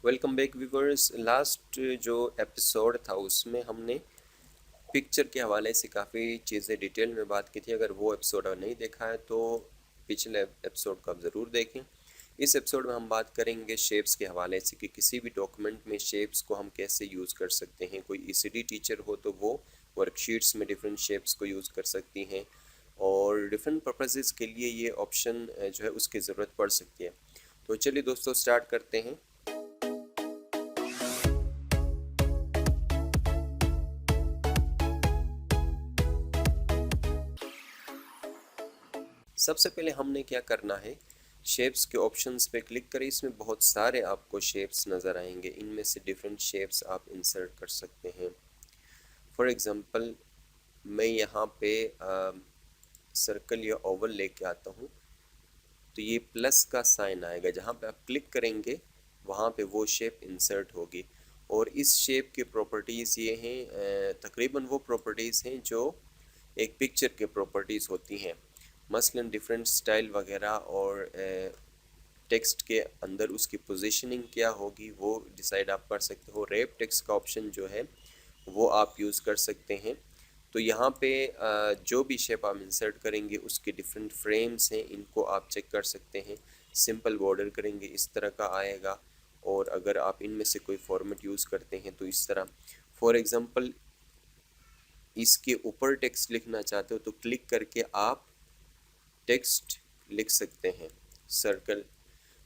Welcome back viewers. Last जो episode था उसमें हमने पिक्चर के हवाले से काफ़ी चीज़ें डिटेल में बात की थी। अगर वो एपिसोड नहीं देखा है तो पिछले एपिसोड को आप ज़रूर देखें। इस एपिसोड में हम बात करेंगे शेप्स के हवाले से कि किसी भी डॉक्यूमेंट में शेप्स को हम कैसे यूज़ कर सकते हैं। कोई ईसीडी टीचर हो तो वो वर्कशीट्स में डिफरेंट शेप्स को यूज़ कर सकती हैं और डिफरेंट पर्पसेस के लिए ये ऑप्शन जो है उसकी ज़रूरत पड़ सकती है। तो चलिए दोस्तों स्टार्ट करते हैं। सबसे पहले हमने क्या करना है, शेप्स के ऑप्शंस पे क्लिक करें। इसमें बहुत सारे आपको शेप्स नज़र आएंगे, इनमें से डिफरेंट शेप्स आप इंसर्ट कर सकते हैं। फॉर एग्ज़ाम्पल मैं यहाँ पे सर्कल या ओवल लेके आता हूँ तो ये प्लस का साइन आएगा। जहाँ पे आप क्लिक करेंगे वहाँ पे वो शेप इंसर्ट होगी। और इस शेप की प्रॉपर्टीज़ ये हैं, तकरीबन वो प्रॉपर्टीज़ हैं जो एक पिक्चर के प्रॉपर्टीज़ होती हैं। मसलन डिफरेंट स्टाइल वगैरह और टेक्स्ट के अंदर उसकी पोजीशनिंग क्या होगी वो डिसाइड आप कर सकते हो। रैप टेक्स्ट का ऑप्शन जो है वो आप यूज़ कर सकते हैं। तो यहाँ पे जो भी शेप आप इंसर्ट करेंगे उसके डिफरेंट फ्रेम्स हैं, इनको आप चेक कर सकते हैं। सिंपल बॉर्डर करेंगे इस तरह का आएगा, और अगर आप इनमें से कोई फॉर्मेट यूज़ करते हैं तो इस तरह। फॉर एग्ज़ाम्पल इसके ऊपर टेक्स्ट लिखना चाहते हो तो क्लिक करके आप टेक्स्ट लिख सकते हैं सर्कल,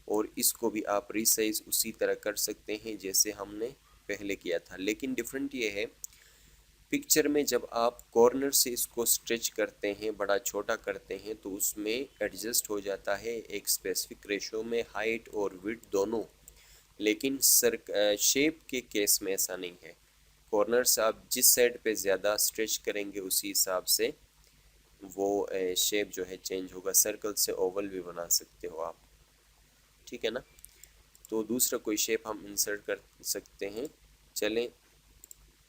और इसको भी आप रीसाइज उसी तरह कर सकते हैं जैसे हमने पहले किया था। लेकिन डिफरेंट ये है, पिक्चर में जब आप कॉर्नर से इसको स्ट्रेच करते हैं, बड़ा छोटा करते हैं, तो उसमें एडजस्ट हो जाता है एक स्पेसिफिक रेशो में हाइट और विड्थ दोनों। लेकिन शेप के केस में ऐसा नहीं है। कॉर्नर से आप जिस साइड पे ज़्यादा स्ट्रेच करेंगे उसी हिसाब से वो शेप जो है चेंज होगा। सर्कल से ओवल भी बना सकते हो आप, ठीक है ना। तो दूसरा कोई शेप हम इंसर्ट कर सकते हैं। चलें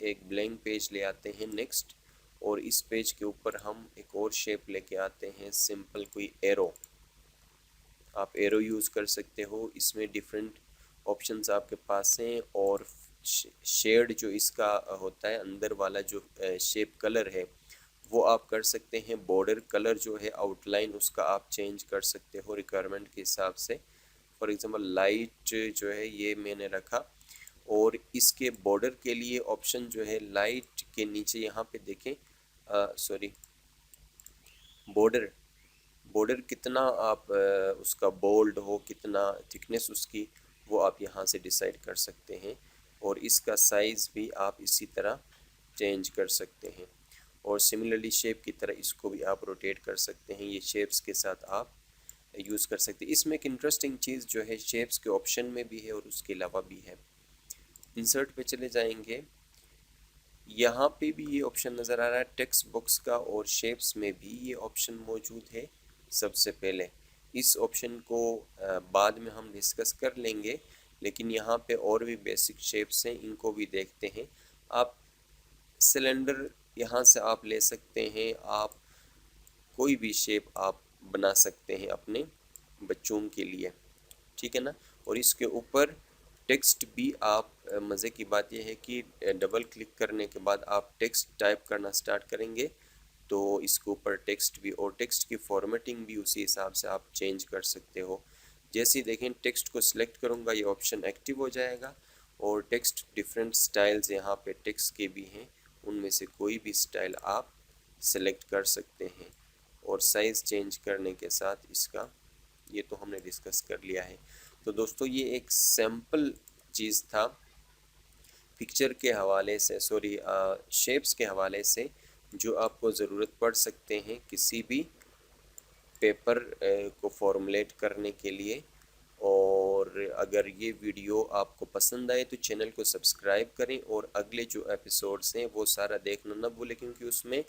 एक ब्लैंक पेज ले आते हैं नेक्स्ट, और इस पेज के ऊपर हम एक और शेप लेके आते हैं, सिंपल कोई एरो। आप एरो यूज़ कर सकते हो। इसमें डिफरेंट ऑप्शंस आपके पास हैं, और शेड जो इसका होता है अंदर वाला जो शेप कलर है वो आप कर सकते हैं। बॉर्डर कलर जो है आउटलाइन उसका आप चेंज कर सकते हो रिक्वायरमेंट के हिसाब से। फॉर एग्जांपल लाइट जो है ये मैंने रखा, और इसके बॉर्डर के लिए ऑप्शन जो है लाइट के नीचे यहाँ पे देखें, सॉरी बॉर्डर बॉर्डर कितना आप उसका बोल्ड हो, कितना थिकनेस उसकी, वो आप यहाँ से डिसाइड कर सकते हैं। और इसका साइज़ भी आप इसी तरह चेंज कर सकते हैं। और सिमिलरली शेप की तरह इसको भी आप रोटेट कर सकते हैं। ये शेप्स के साथ आप यूज़ कर सकते हैं। इसमें एक इंटरेस्टिंग चीज़ जो है शेप्स के ऑप्शन में भी है और उसके अलावा भी है। इंसर्ट पे चले जाएंगे, यहाँ पे भी ये ऑप्शन नज़र आ रहा है टेक्स्ट बॉक्स का, और शेप्स में भी ये ऑप्शन मौजूद है। सबसे पहले इस ऑप्शन को बाद में हम डिस्कस कर लेंगे, लेकिन यहाँ पे और भी बेसिक शेप्स हैं, इनको भी देखते हैं। आप सिलेंडर यहाँ से आप ले सकते हैं, आप कोई भी शेप आप बना सकते हैं अपने बच्चों के लिए, ठीक है ना। और इसके ऊपर टेक्स्ट भी आप, मज़े की बात यह है कि डबल क्लिक करने के बाद आप टेक्स्ट टाइप करना स्टार्ट करेंगे तो इसके ऊपर टेक्स्ट भी, और टेक्स्ट की फॉर्मेटिंग भी उसी हिसाब से आप चेंज कर सकते हो। जैसे ही देखें टेक्स्ट को सिलेक्ट करूँगा ये ऑप्शन एक्टिव हो जाएगा, और टेक्स्ट डिफरेंट स्टाइल्स यहाँ पे टेक्स्ट के भी हैं, उनमें से कोई भी स्टाइल आप सेलेक्ट कर सकते हैं। और साइज़ चेंज करने के साथ इसका, ये तो हमने डिस्कस कर लिया है। तो दोस्तों ये एक सैम्पल चीज़ था पिक्चर के हवाले से, सॉरी शेप्स के हवाले से, जो आपको ज़रूरत पड़ सकते हैं किसी भी पेपर को फॉर्मुलेट करने के लिए। और अगर ये वीडियो आपको पसंद आए तो चैनल को सब्सक्राइब करें, और अगले जो एपिसोड्स हैं वो सारा देखना ना भूलें, क्योंकि उसमें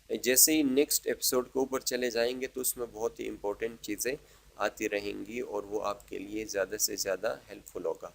जैसे ही नेक्स्ट एपिसोड के ऊपर चले जाएंगे तो उसमें बहुत ही इम्पोर्टेंट चीज़ें आती रहेंगी और वो आपके लिए ज़्यादा से ज़्यादा हेल्पफुल होगा।